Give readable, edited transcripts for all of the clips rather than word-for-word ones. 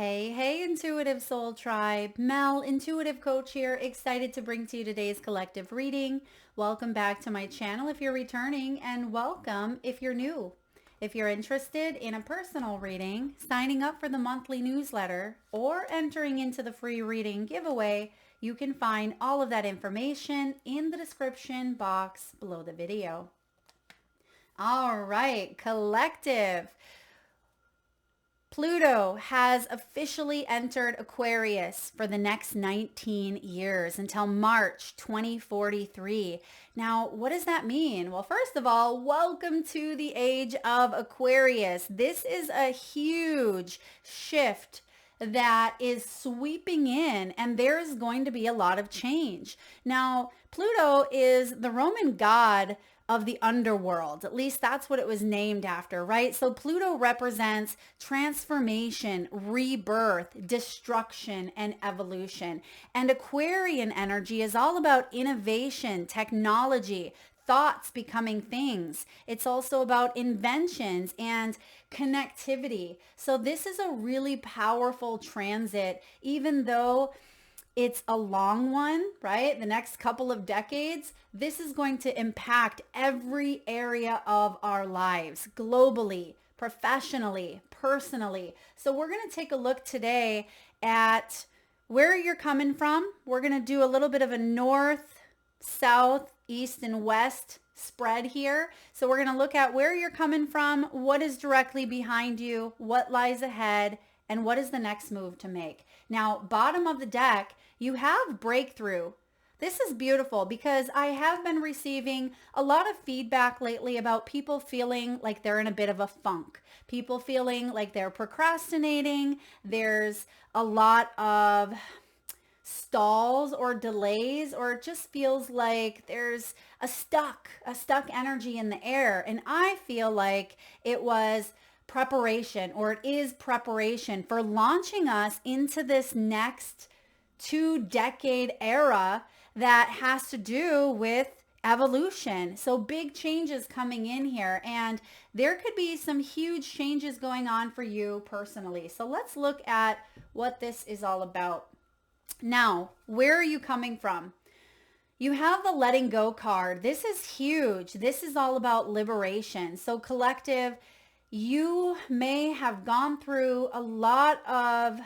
Hey, Intuitive Soul Tribe. Mel, Intuitive Coach here, excited to bring to you today's collective reading. Welcome back to my channel if you're returning, and welcome if you're new. If you're interested in a personal reading, signing up for the monthly newsletter, or entering into the free reading giveaway, you can find all of that information in the description box below the video. All right, collective. Pluto has officially entered Aquarius for the next 19 years until March 2043. Now, what does that mean? Well, first of all, welcome to the age of Aquarius. This is a huge shift that is sweeping in, and there's going to be a lot of change. Now, Pluto is the Roman god of the underworld. At least that's what it was named after, right? So Pluto represents transformation, rebirth, destruction, and evolution. And Aquarian energy is all about innovation, technology, thoughts becoming things. It's also about inventions and connectivity. So this is a really powerful transit, even though it's a long one, right? The next couple of decades, this is going to impact every area of our lives, globally, professionally, personally. So we're going to take a look today at where you're coming from. We're going to do a little bit of a north, south, east, and west spread here. So we're going to look at where you're coming from, what is directly behind you, what lies ahead, and what is the next move to make. Now, bottom of the deck, you have breakthrough. This is beautiful because I have been receiving a lot of feedback lately about people feeling like they're in a bit of a funk. People feeling like they're procrastinating. There's a lot of stalls or delays, or it just feels like there's a stuck energy in the air. And I feel like it was preparation, or it is preparation for launching us into this next 2-decade era that has to do with evolution. So big changes coming in here, and there could be some huge changes going on for you personally. So let's look at what this is all about. Now, where are you coming from? You have the letting go card. This is huge. This is all about liberation. So collective, you may have gone through a lot of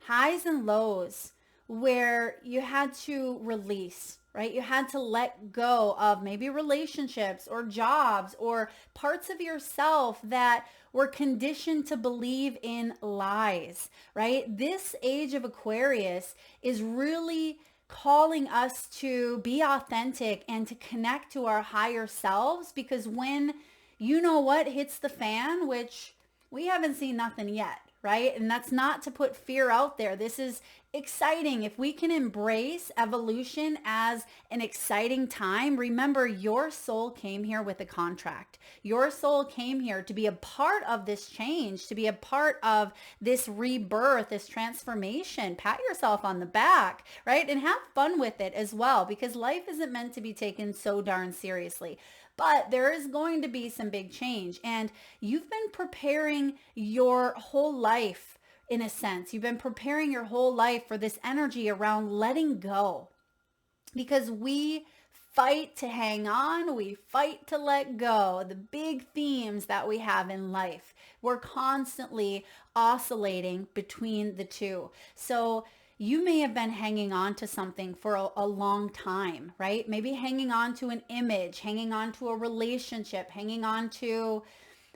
highs and lows where you had to release, right? You had to let go of maybe relationships or jobs or parts of yourself that were conditioned to believe in lies, right? This age of Aquarius is really calling us to be authentic and to connect to our higher selves, because when you know what hits the fan, which we haven't seen nothing yet, right? And that's not to put fear out there. This is exciting. If we can embrace evolution as an exciting time, remember your soul came here with a contract. Your soul came here to be a part of this change, to be a part of this rebirth, this transformation. Pat yourself on the back, right? And have fun with it as well, because life isn't meant to be taken so darn seriously. But there is going to be some big change, and you've been preparing your whole life, in a sense. You've been preparing your whole life for this energy around letting go, because we fight to hang on. We fight to let go. The big themes that we have in life, we're constantly oscillating between the two. So you may have been hanging on to something for a long time, right? Maybe hanging on to an image, hanging on to a relationship, hanging on to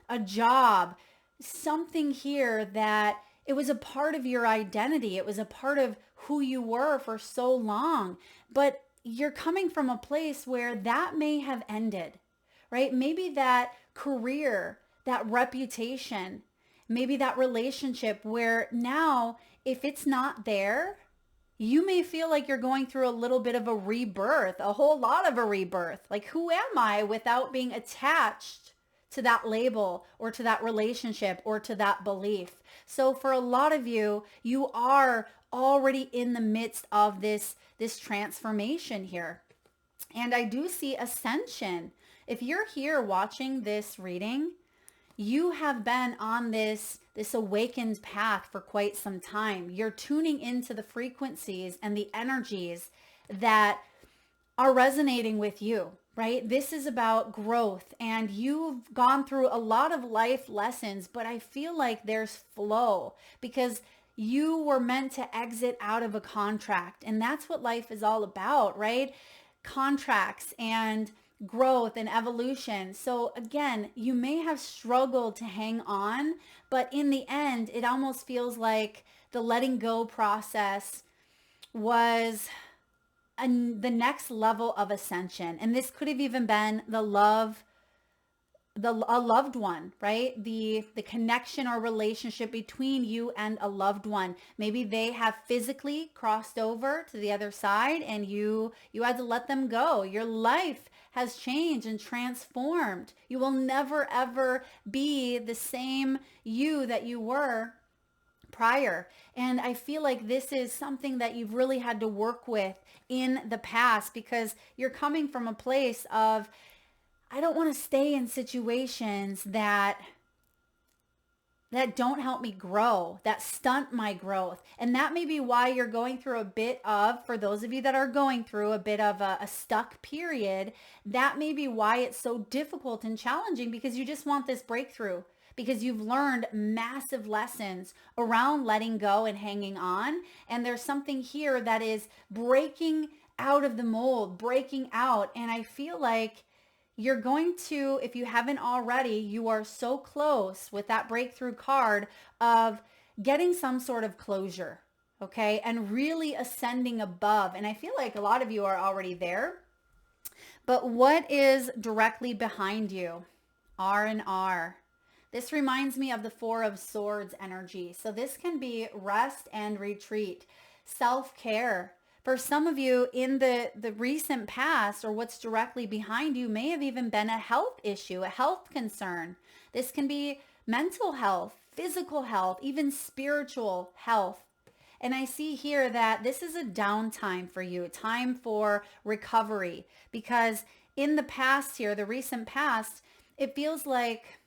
a job, something here that it was a part of your identity. It was a part of who you were for so long, but you're coming from a place where that may have ended, right? Maybe that career, that reputation, maybe that relationship where now if it's not there, you may feel like you're going through a little bit of a rebirth, a whole lot of a rebirth. Like, who am I without being attached to that label or to that relationship or to that belief? So for a lot of you, you are already in the midst of this transformation here. And I do see ascension. If you're here watching this reading, you have been on this awakened path for quite some time. You're tuning into the frequencies and the energies that are resonating with you, right? This is about growth, and you've gone through a lot of life lessons, but I feel like there's flow because you were meant to exit out of a contract, and that's what life is all about, right? Contracts and growth and evolution. So again, you may have struggled to hang on, but in the end, it almost feels like the letting go process was the next level of ascension. And this could have even been a loved one, right? The connection or relationship between you and a loved one. Maybe they have physically crossed over to the other side and you had to let them go. Your life has changed and transformed. You will never ever be the same you that you were prior. And I feel like this is something that you've really had to work with in the past because you're coming from a place of, I don't want to stay in situations that don't help me grow, that stunt my growth. And that may be why you're going through a bit of, for those of you that are going through a bit of a stuck period, that may be why it's so difficult and challenging because you just want this breakthrough because you've learned massive lessons around letting go and hanging on. And there's something here that is breaking out of the mold, breaking out. And I feel like you're going to, if you haven't already, you are so close with that breakthrough card of getting some sort of closure, okay? And really ascending above. And I feel like a lot of you are already there. But what is directly behind you? R&R. This reminds me of the Four of Swords energy. So this can be rest and retreat, self-care. For some of you in the recent past or what's directly behind you may have even been a health issue, a health concern. This can be mental health, physical health, even spiritual health. And I see here that this is a downtime for you, time for recovery, because in the past here, the recent past, it feels like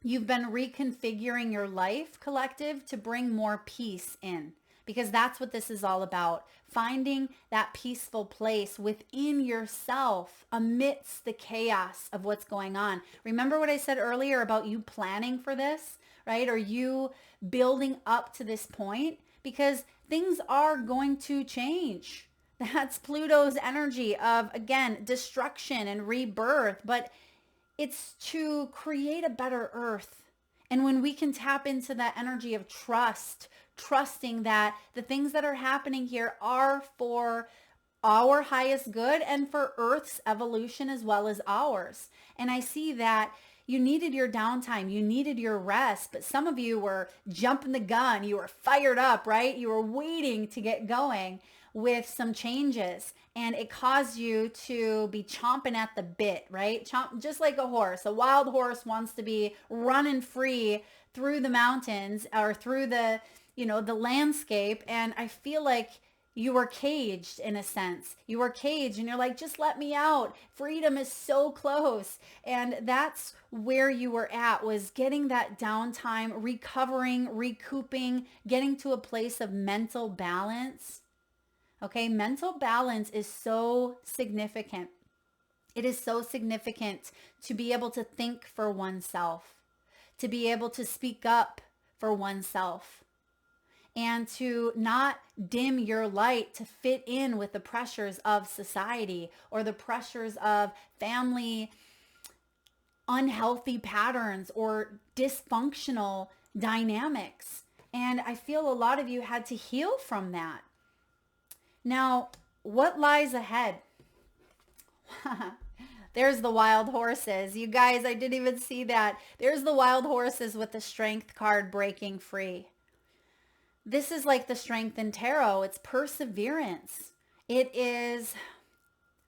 you've been reconfiguring your life, collective, to bring more peace in. Because that's what this is all about. Finding that peaceful place within yourself amidst the chaos of what's going on. Remember what I said earlier about you planning for this, right? Or you building up to this point? Because things are going to change. That's Pluto's energy of, again, destruction and rebirth. But it's to create a better earth. And when we can tap into that energy of trust, trusting that the things that are happening here are for our highest good and for Earth's evolution as well as ours. And I see that you needed your downtime, you needed your rest, but some of you were jumping the gun, you were fired up, right? You were waiting to get going with some changes, and it caused you to be chomping at the bit, right? Just like a horse. A wild horse wants to be running free through the mountains or through the landscape. And I feel like you were caged in a sense. You were caged and you're like, just let me out. Freedom is so close. And that's where you were at, was getting that downtime, recovering, recouping, getting to a place of mental balance. Okay, mental balance is so significant. It is so significant to be able to think for oneself, to be able to speak up for oneself, and to not dim your light to fit in with the pressures of society or the pressures of family unhealthy patterns or dysfunctional dynamics. And I feel a lot of you had to heal from that. Now, what lies ahead? There's the wild horses. You guys, I didn't even see that. There's the wild horses with the strength card breaking free. This is like the strength in tarot. It's perseverance. It is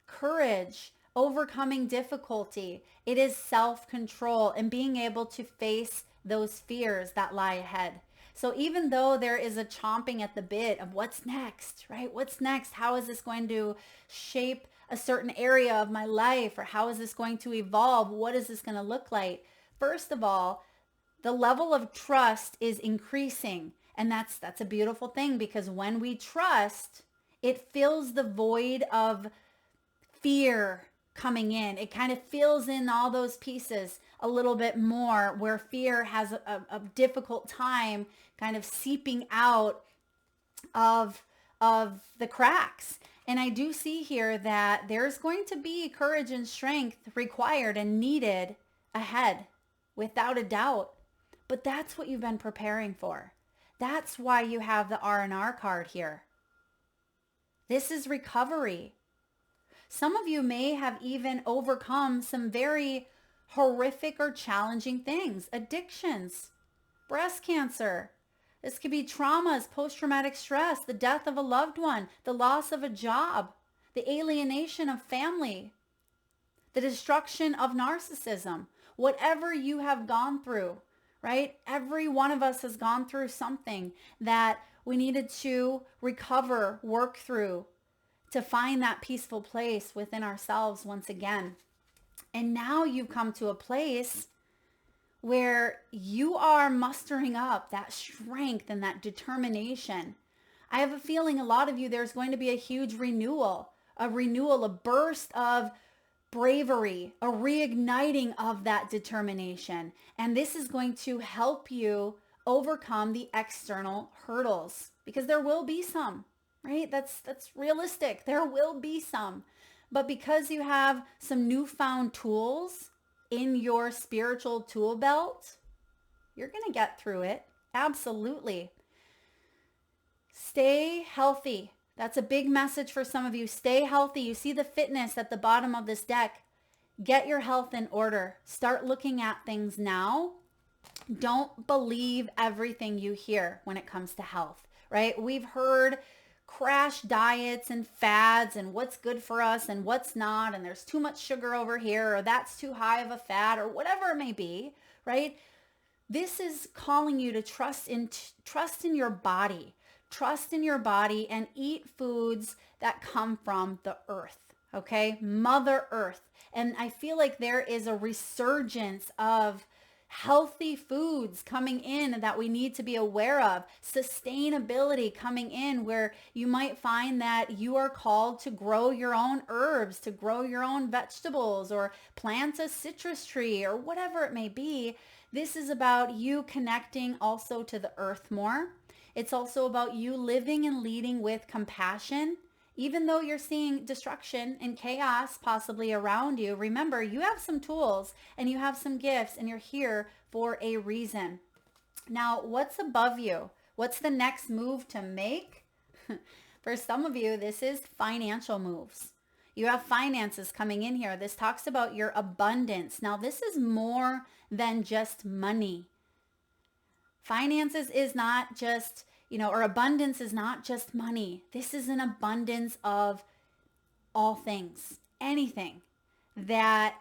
courage, overcoming difficulty. It is self-control and being able to face those fears that lie ahead. So even though there is a chomping at the bit of what's next, right? What's next? How is this going to shape a certain area of my life? Or how is this going to evolve? What is this going to look like? First of all, The level of trust is increasing. And that's a beautiful thing, because when we trust, it fills the void of fear coming in. It kind of fills in all those pieces a little bit more, where fear has a difficult time kind of seeping out of the cracks. And I do see here that there's going to be courage and strength required and needed ahead, without a doubt. But that's what you've been preparing for. That's why you have the R&R card here. This is recovery. Some of you may have even overcome some very horrific or challenging things, addictions, breast cancer. This could be traumas, post-traumatic stress, the death of a loved one, the loss of a job, the alienation of family, the destruction of narcissism. Whatever you have gone through, right? Every one of us has gone through something that we needed to recover, work through, to find that peaceful place within ourselves once again. And now you've come to a place where you are mustering up that strength and that determination. I have a feeling a lot of you, there's going to be a huge renewal, a burst of bravery, a reigniting of that determination. And this is going to help you overcome the external hurdles, because there will be some, right? That's realistic. There will be some. But because you have some newfound tools in your spiritual tool belt, you're going to get through it. Absolutely. Stay healthy. That's a big message for some of you. Stay healthy. You see the fitness at the bottom of this deck. Get your health in order. Start looking at things now. Don't believe everything you hear when it comes to health, right? We've heard crash diets and fads and what's good for us and what's not, and there's too much sugar over here, or that's too high of a fat, or whatever it may be, right? This is calling you to trust in your body. Trust in your body and eat foods that come from the earth, okay? Mother Earth. And I feel like there is a resurgence of healthy foods coming in that we need to be aware of. Sustainability coming in, where you might find that you are called to grow your own herbs, to grow your own vegetables, or plant a citrus tree, or whatever it may be. This is about you connecting also to the earth more. It's also about you living and leading with compassion. Even though you're seeing destruction and chaos possibly around you, remember, you have some tools and you have some gifts, and you're here for a reason. Now, what's above you? What's the next move to make? For some of you, this is financial moves. You have finances coming in here. This talks about your abundance. Now, this is more than just money. Finances is not just, or abundance is not just money. This is an abundance of all things, anything that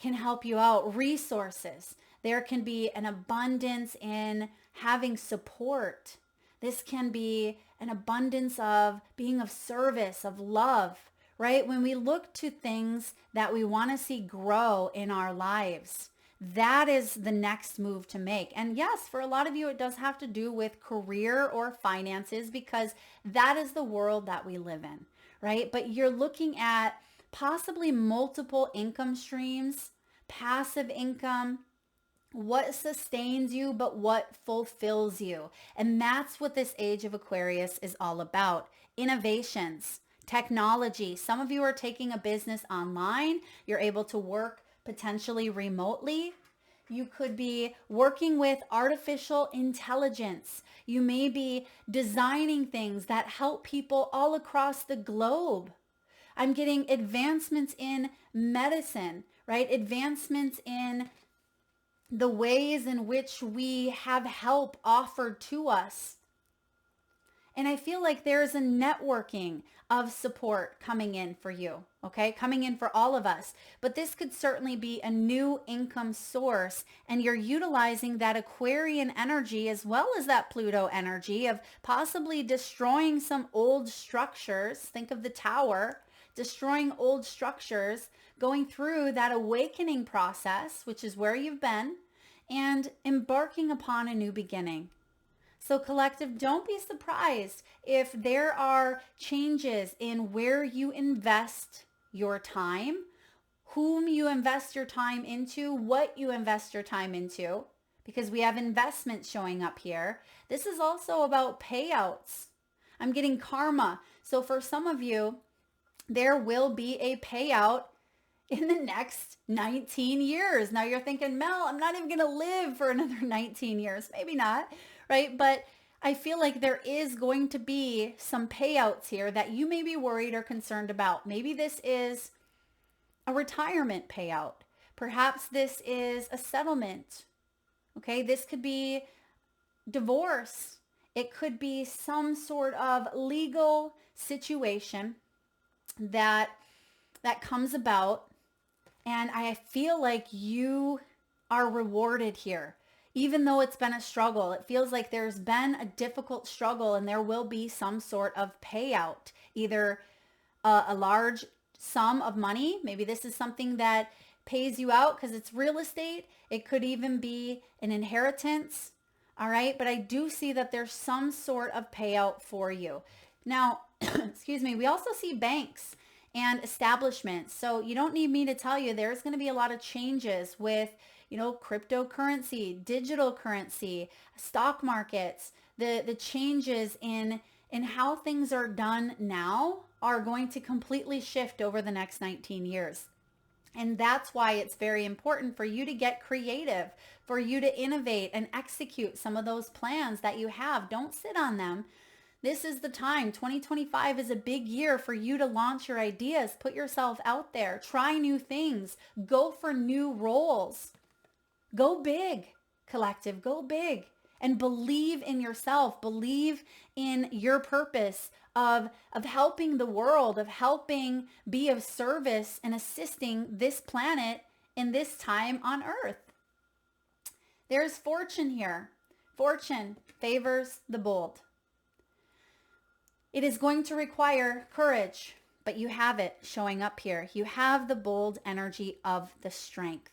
can help you out, resources. There can be an abundance in having support. This can be an abundance of being of service, of love, right? When we look to things that we want to see grow in our lives, that is the next move to make. And yes, for a lot of you, it does have to do with career or finances, because that is the world that we live in, right? But you're looking at possibly multiple income streams, passive income, what sustains you, but what fulfills you. And that's what this age of Aquarius is all about. Innovations, technology. Some of you are taking a business online. You're able to work potentially remotely. You could be working with artificial intelligence. You may be designing things that help people all across the globe. I'm getting advancements in medicine, right? Advancements in the ways in which we have help offered to us. And I feel like there's a networking of support coming in for you, okay? Coming in for all of us. But this could certainly be a new income source, and you're utilizing that Aquarian energy as well as that Pluto energy of possibly destroying some old structures. Think of the tower, destroying old structures, going through that awakening process, which is where you've been, and embarking upon a new beginning. So collective, don't be surprised if there are changes in where you invest your time, whom you invest your time into, what you invest your time into, because we have investments showing up here. This is also about payouts. I'm getting karma. So for some of you, there will be a payout in the next 19 years. Now you're thinking, Mel, I'm not even going to live for another 19 years. Maybe not, right? But I feel like there is going to be some payouts here that you may be worried or concerned about. Maybe this is a retirement payout. Perhaps this is a settlement. Okay, this could be divorce. It could be some sort of legal situation that comes about, and I feel like you are rewarded here. Even though it's been a struggle, it feels like there's been a difficult struggle, and there will be some sort of payout, either a large sum of money. Maybe this is something that pays you out because it's real estate. It could even be an inheritance. All right. But I do see that there's some sort of payout for you. Now, excuse me, we also see banks and establishments. So you don't need me to tell you there's going to be a lot of changes with, cryptocurrency, digital currency, stock markets. The changes in how things are done now are going to completely shift over the next 19 years. And that's why it's very important for you to get creative, for you to innovate and execute some of those plans that you have. Don't sit on them. This is the time. 2025 is a big year for you to launch your ideas, put yourself out there, try new things, go for new roles. Go big, collective, go big, and believe in yourself. Believe in your purpose of helping the world, of helping be of service and assisting this planet in this time on Earth. There's fortune here. Fortune favors the bold. It is going to require courage, but you have it showing up here. You have the bold energy of the strength.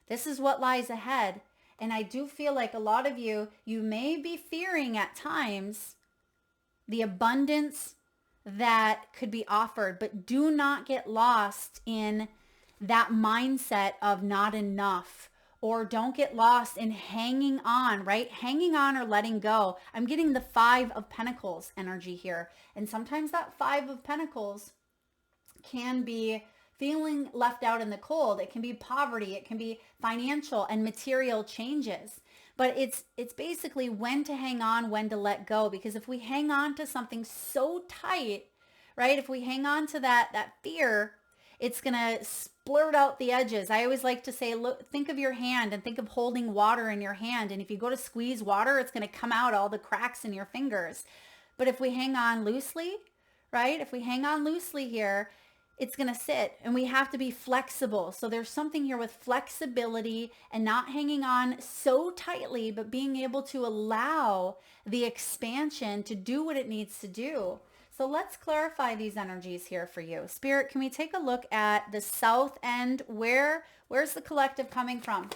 This is what lies ahead. And I do feel like a lot of you may be fearing at times the abundance that could be offered, but do not get lost in that mindset of not enough, or don't get lost in hanging on, right? Hanging on or letting go. I'm getting the 5 of Pentacles energy here. And sometimes that 5 of Pentacles can be feeling left out in the cold. It can be poverty. It can be financial and material changes. But it's basically when to hang on, when to let go. Because if we hang on to something so tight, right? If we hang on to that fear, it's going to splurt out the edges. I always like to say, look, think of your hand and think of holding water in your hand. And if you go to squeeze water, it's going to come out all the cracks in your fingers. But if we hang on loosely, right? If we hang on loosely here, it's going to sit, and we have to be flexible. So there's something here with flexibility and not hanging on so tightly, but being able to allow the expansion to do what it needs to do. So let's clarify these energies here for you. Spirit, can we take a look at the south end? Where's the collective coming from?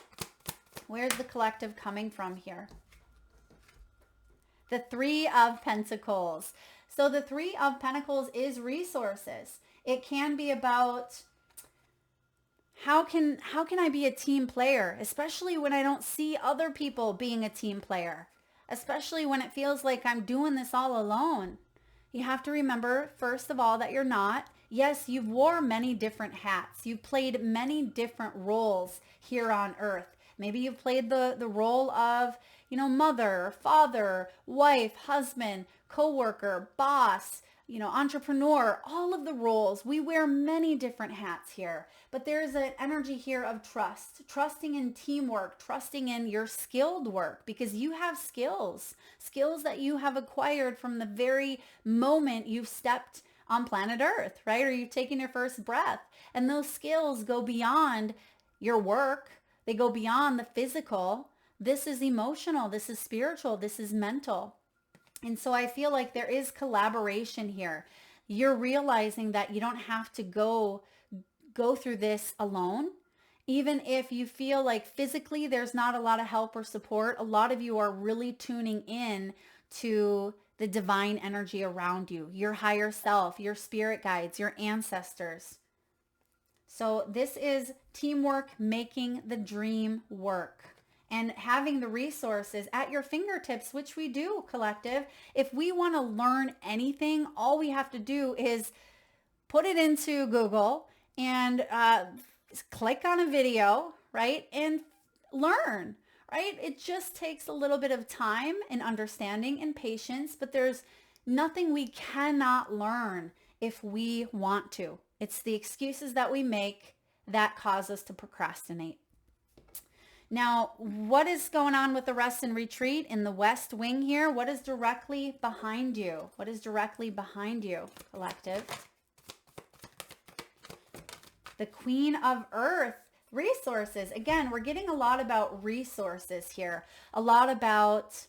Where's the collective coming from here? The 3 of Pentacles. So the 3 of Pentacles is resources. It can be about how can I be a team player, especially when I don't see other people being a team player, especially when it feels like I'm doing this all alone. You have to remember, first of all, that you're not. Yes, you've wore many different hats. You've played many different roles here on Earth. Maybe you've played the role of, mother, father, wife, husband, coworker, boss, entrepreneur, all of the roles. We wear many different hats here, but there's an energy here of trust, trusting in teamwork, trusting in your skilled work, because you have skills that you have acquired from the very moment you've stepped on planet Earth, right? Or you've taken your first breath. And those skills go beyond your work. They go beyond the physical. This is emotional. This is spiritual. This is mental. And so I feel like there is collaboration here. You're realizing that you don't have to go through this alone. Even if you feel like physically there's not a lot of help or support, a lot of you are really tuning in to the divine energy around you, your higher self, your spirit guides, your ancestors. So this is teamwork making the dream work and having the resources at your fingertips, which we do, collective. If we want to learn anything, all we have to do is put it into Google and click on a video, right? And learn, right? It just takes a little bit of time and understanding and patience, but there's nothing we cannot learn if we want to. It's the excuses that we make that cause us to procrastinate. Now, what is going on with the rest and retreat in the west wing here? What is directly behind you? What is directly behind you, collective? The Queen of Earth, resources. Again, we're getting a lot about resources here, a lot about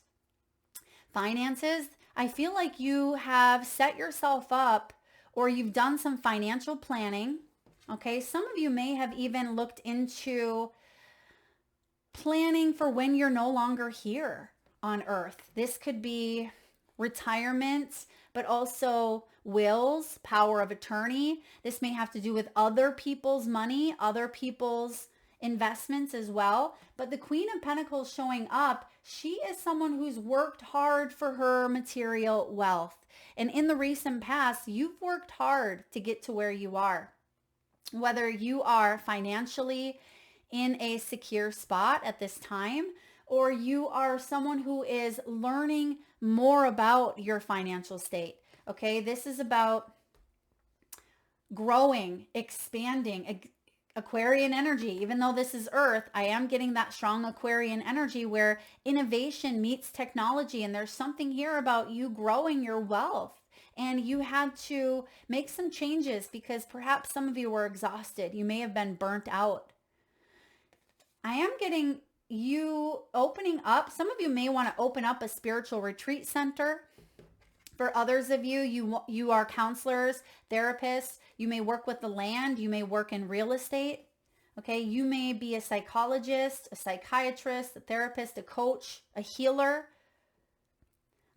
finances. I feel like you have set yourself up or you've done some financial planning. Okay, some of you may have even looked into planning for when you're no longer here on Earth. This could be retirement, but also wills, power of attorney. This may have to do with other people's money, other people's investments as well. But the Queen of Pentacles showing up, she is someone who's worked hard for her material wealth. And in the recent past, you've worked hard to get to where you are. Whether you are financially in a secure spot at this time, or you are someone who is learning more about your financial state. Okay, this is about growing, expanding, Aquarian energy. Even though this is Earth, I am getting that strong Aquarian energy where innovation meets technology. And there's something here about you growing your wealth. And you had to make some changes because perhaps some of you were exhausted. You may have been burnt out. I am getting you opening up. Some of you may want to open up a spiritual retreat center. For others of you, you are counselors, therapists. You may work with the land. You may work in real estate. Okay, you may be a psychologist, a psychiatrist, a therapist, a coach, a healer.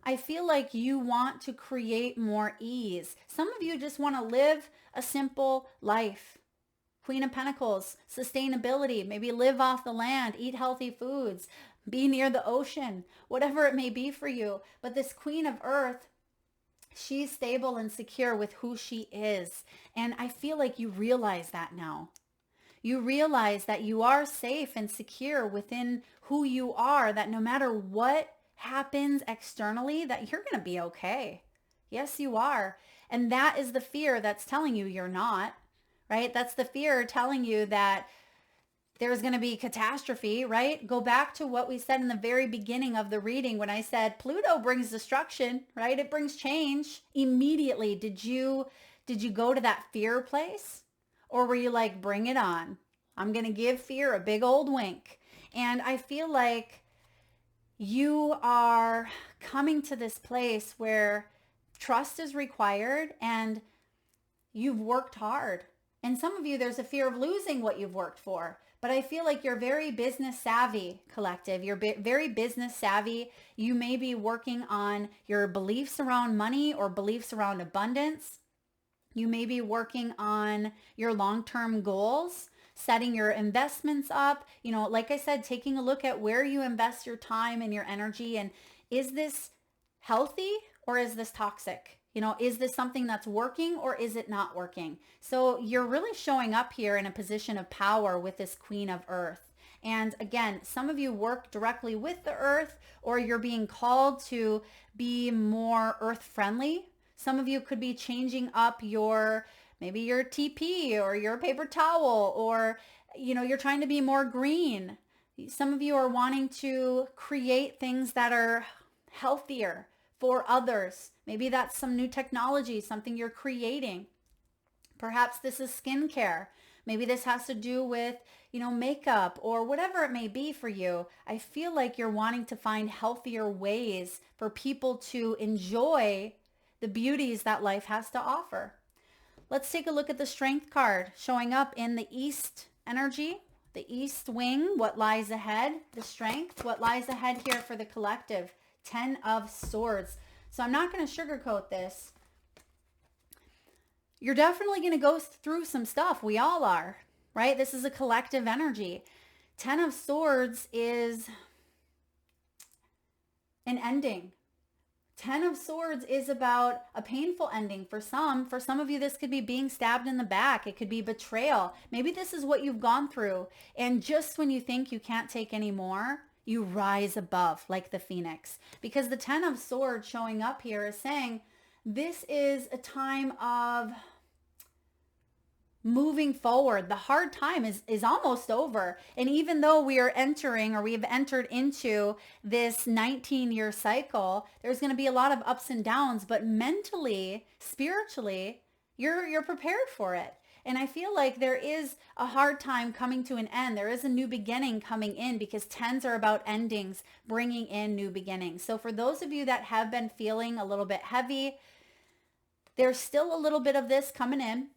I feel like you want to create more ease. Some of you just want to live a simple life. Queen of Pentacles, sustainability, maybe live off the land, eat healthy foods, be near the ocean, whatever it may be for you. But this Queen of Earth, she's stable and secure with who she is. And I feel like you realize that now. You realize that you are safe and secure within who you are, that no matter what happens externally, that you're going to be okay. Yes, you are. And that is the fear that's telling you you're not, right? That's the fear telling you that there's going to be catastrophe, right? Go back to what we said in the very beginning of the reading when I said Pluto brings destruction, right? It brings change. Immediately, did you go to that fear place? Or were you like, bring it on? I'm going to give fear a big old wink. And I feel like you are coming to this place where trust is required and you've worked hard. And some of you, there's a fear of losing what you've worked for. But I feel like you're very business savvy, collective. You're very business savvy. You may be working on your beliefs around money or beliefs around abundance. You may be working on your long-term goals, setting your investments up. You know, like I said, taking a look at where you invest your time and your energy. And is this healthy or is this toxic? You know, is this something that's working or is it not working? So you're really showing up here in a position of power with this Queen of Earth. And again, some of you work directly with the earth or you're being called to be more earth friendly. Some of you could be changing up maybe your TP or your paper towel, or, you know, you're trying to be more green. Some of you are wanting to create things that are healthier for others. Maybe that's some new technology, something you're creating. Perhaps this is skincare. Maybe this has to do with, you know, makeup or whatever it may be for you. I feel like you're wanting to find healthier ways for people to enjoy the beauties that life has to offer. Let's take a look at the Strength card showing up in the East energy. The east wing, what lies ahead, the strength, what lies ahead here for the collective, 10 of Swords. So I'm not going to sugarcoat this. You're definitely going to go through some stuff. We all are, right? This is a collective energy. 10 of Swords is an ending. 10 of Swords is about a painful ending for some. For some of you, this could be being stabbed in the back. It could be betrayal. Maybe this is what you've gone through. And just when you think you can't take any more, you rise above like the phoenix. Because the 10 of Swords showing up here is saying this is a time of moving forward. The hard time is almost over. And even though we are entering, or we have entered into this 19-year cycle, there's going to be a lot of ups and downs, but mentally, spiritually, you're prepared for it. And I feel like there is a hard time coming to an end. There is a new beginning coming in, because 10s are about endings, bringing in new beginnings. So for those of you that have been feeling a little bit heavy, there's still a little bit of this coming in.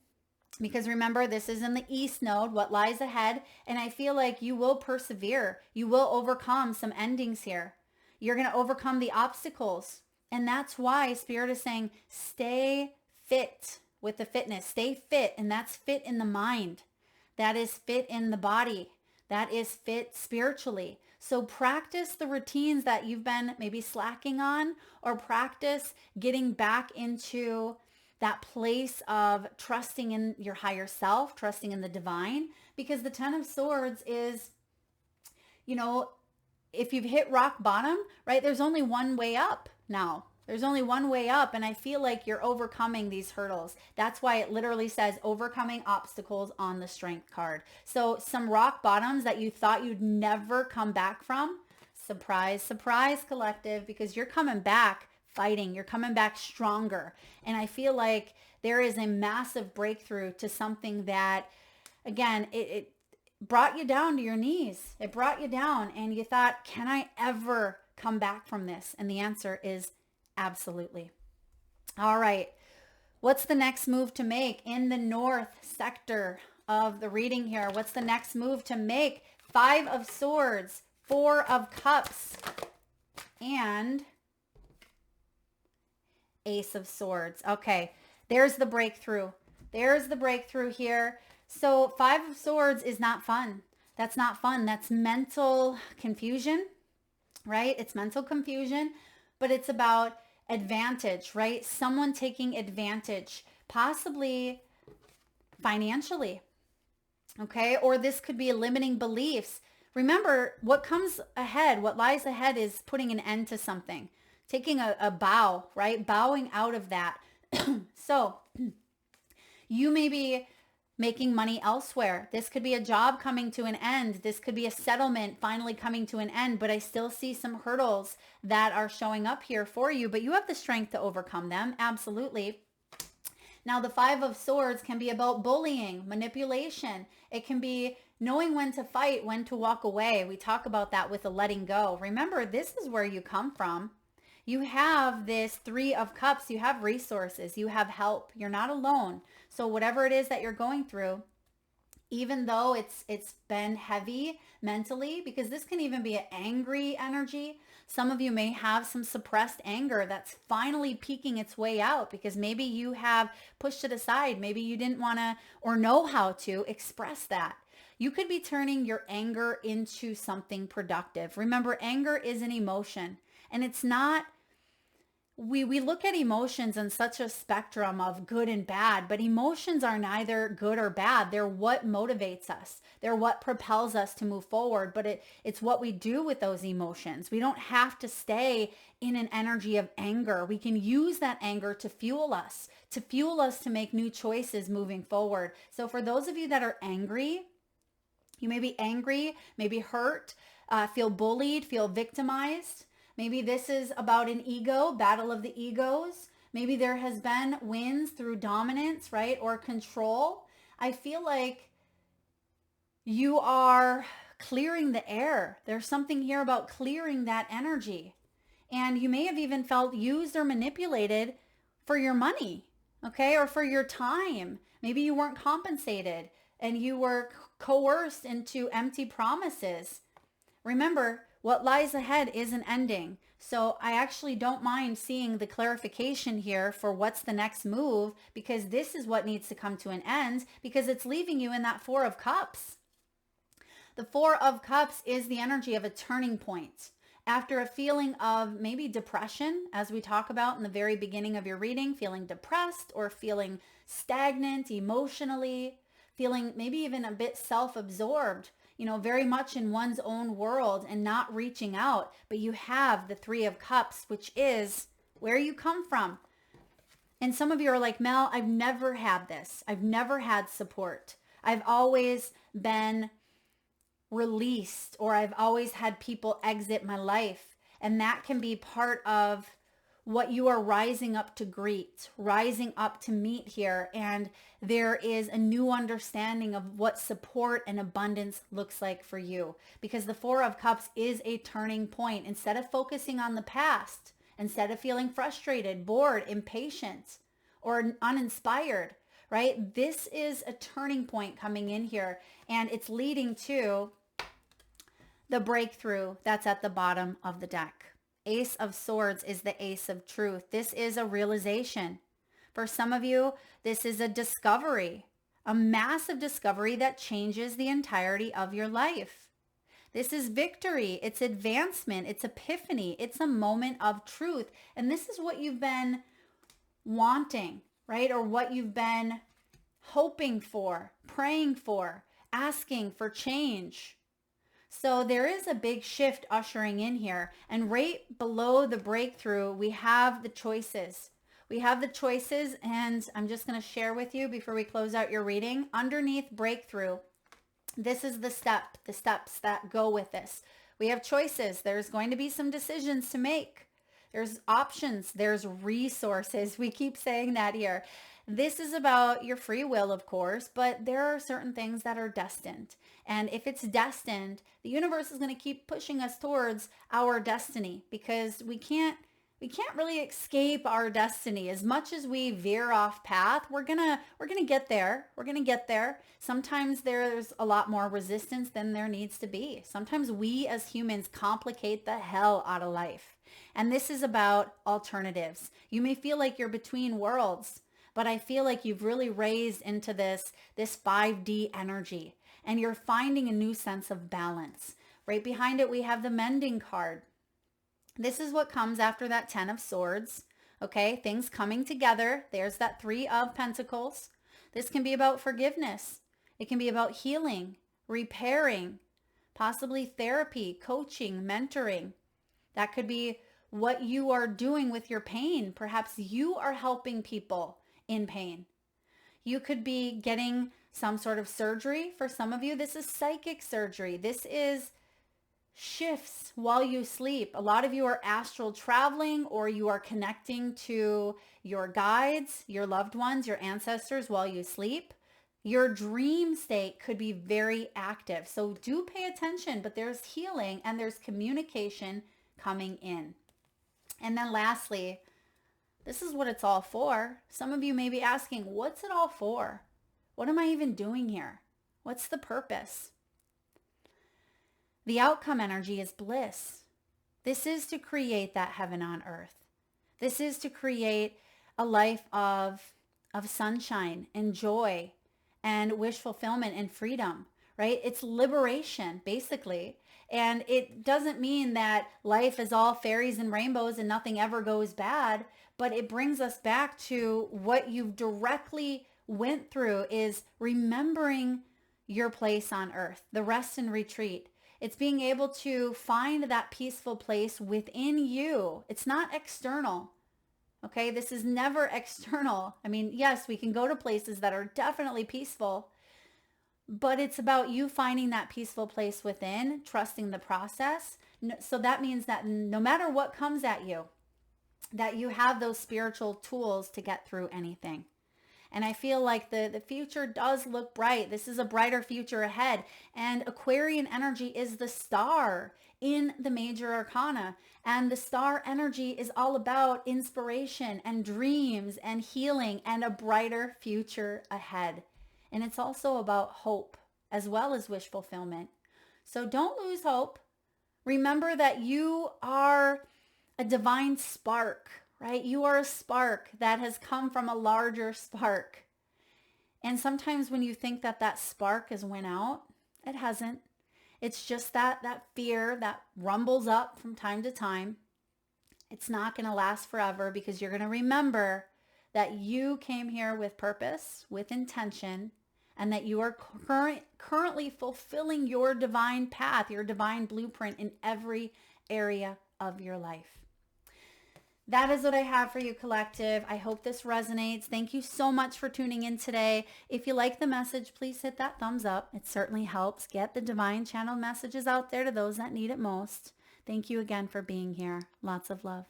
Because remember, this is in the east node, what lies ahead. And I feel like you will persevere. You will overcome some endings here. You're going to overcome the obstacles. And that's why Spirit is saying, stay fit with the fitness. Stay fit. And that's fit in the mind. That is fit in the body. That is fit spiritually. So practice the routines that you've been maybe slacking on, or practice getting back into that place of trusting in your higher self, trusting in the divine, because the 10 of Swords is, if you've hit rock bottom, right, there's only one way up now. There's only one way up, and I feel like you're overcoming these hurdles. That's why it literally says overcoming obstacles on the strength card. So some rock bottoms that you thought you'd never come back from, surprise, surprise, collective, because you're coming back fighting. You're coming back stronger. And I feel like there is a massive breakthrough to something that, again, it brought you down to your knees. It brought you down, and you thought, can I ever come back from this? And the answer is absolutely. All right. What's the next move to make in the north sector of the reading here? What's the next move to make? 5 of Swords, 4 of Cups, and Ace of Swords. Okay, there's the breakthrough. There's the breakthrough here. So 5 of Swords is not fun. That's not fun. That's mental confusion, right? It's mental confusion, but it's about advantage, right? Someone taking advantage, possibly financially, okay? Or this could be limiting beliefs. Remember, what comes ahead, what lies ahead is putting an end to something. Taking a bow, right? Bowing out of that. So you may be making money elsewhere. This could be a job coming to an end. This could be a settlement finally coming to an end, but I still see some hurdles that are showing up here for you, but you have the strength to overcome them. Absolutely. Now, the 5 of Swords can be about bullying, manipulation. It can be knowing when to fight, when to walk away. We talk about that with the letting go. Remember, this is where you come from. You have this 3 of Cups. You have resources. You have help. You're not alone. So whatever it is that you're going through, even though it's been heavy mentally, because this can even be an angry energy. Some of you may have some suppressed anger that's finally peeking its way out because maybe you have pushed it aside. Maybe you didn't want to or know how to express that. You could be turning your anger into something productive. Remember, anger is an emotion, and it's not. We look at emotions in such a spectrum of good and bad, but emotions are neither good or bad. They're what motivates us. They're what propels us to move forward, but it's what we do with those emotions. We don't have to stay in an energy of anger. We can use that anger to fuel us to make new choices moving forward. So for those of you that are angry, you may be angry, maybe hurt, feel bullied, feel victimized. Maybe this is about an ego, battle of the egos. Maybe there has been wins through dominance, right? Or control. I feel like you are clearing the air. There's something here about clearing that energy. And you may have even felt used or manipulated for your money, okay? Or for your time. Maybe you weren't compensated and you were coerced into empty promises. Remember, what lies ahead is an ending. So I actually don't mind seeing the clarification here for what's the next move, because this is what needs to come to an end, because it's leaving you in that Four of Cups. The Four of Cups is the energy of a turning point. After a feeling of maybe depression, as we talk about in the very beginning of your reading, feeling depressed or feeling stagnant emotionally, feeling maybe even a bit self-absorbed, very much in one's own world and not reaching out. But you have the Three of Cups, which is where you come from. And some of you are like, Mel, I've never had this. I've never had support. I've always been released, or I've always had people exit my life. And that can be part of what you are rising up to greet, rising up to meet here. And there is a new understanding of what support and abundance looks like for you, because the Four of Cups is a turning point. Instead of focusing on the past, instead of feeling frustrated, bored, impatient, or uninspired, right? This is a turning point coming in here, and it's leading to the breakthrough that's at the bottom of the deck. Ace of Swords is the Ace of Truth. This is a realization. For some of you, this is a discovery, a massive discovery that changes the entirety of your life. This is victory. It's advancement. It's epiphany. It's a moment of truth. And this is what you've been wanting, right? Or what you've been hoping for, praying for, asking for change. So there is a big shift ushering in here. And right below the breakthrough, we have the choices. We have the choices, and I'm just going to share with you before we close out your reading. Underneath breakthrough, this is the steps that go with this. We have choices. There's going to be some decisions to make. There's options. There's resources. We keep saying that here. This is about your free will, of course, but there are certain things that are destined. And if it's destined, the universe is going to keep pushing us towards our destiny, because we can't really escape our destiny. As much as we veer off path, we're gonna get there. We're gonna get there. Sometimes there's a lot more resistance than there needs to be. Sometimes we as humans complicate the hell out of life. And this is about alternatives. You may feel like you're between worlds, but I feel like you've really raised into this 5D energy, and you're finding a new sense of balance. Right behind it, we have the Mending card. This is what comes after that 10 of Swords. Okay, things coming together. There's that 3 of Pentacles. This can be about forgiveness. It can be about healing, repairing, possibly therapy, coaching, mentoring. That could be what you are doing with your pain. Perhaps you are helping people in pain. You could be getting some sort of surgery. For some of you, this is psychic surgery. This is shifts while you sleep. A lot of you are astral traveling, or you are connecting to your guides, your loved ones, your ancestors while you sleep. Your dream state could be very active. So do pay attention, but there's healing and there's communication coming in. And then lastly, this is what it's all for. Some of you may be asking, what's it all for? What am I even doing here? What's the purpose? The outcome energy is bliss. This is to create that heaven on earth. This is to create a life of sunshine and joy and wish fulfillment and freedom, right? It's liberation, basically. And it doesn't mean that life is all fairies and rainbows and nothing ever goes bad, but it brings us back to what you've directly went through, is remembering your place on earth, the rest and retreat. It's being able to find that peaceful place within you. It's not external. Okay, this is never external. I mean, yes, we can go to places that are definitely peaceful, but it's about you finding that peaceful place within, trusting the process. So that means that no matter what comes at you, that you have those spiritual tools to get through anything. And I feel like the future does look bright. This is a brighter future ahead. And Aquarian energy is the star in the major arcana. And the star energy is all about inspiration and dreams and healing and a brighter future ahead. And it's also about hope. as well as wish fulfillment. So don't lose hope. Remember that you are a divine spark, right? You are a spark that has come from a larger spark. And sometimes when you think that that spark has went out, it hasn't. It's just that fear that rumbles up from time to time. It's not going to last forever because you're going to remember that you came here with purpose, with intention, and that you are currently fulfilling your divine path, your divine blueprint in every area of your life. That is what I have for you, collective. I hope this resonates. Thank you so much for tuning in today. If you like the message, please hit that thumbs up. It certainly helps get the divine channel messages out there to those that need it most. Thank you again for being here. Lots of love.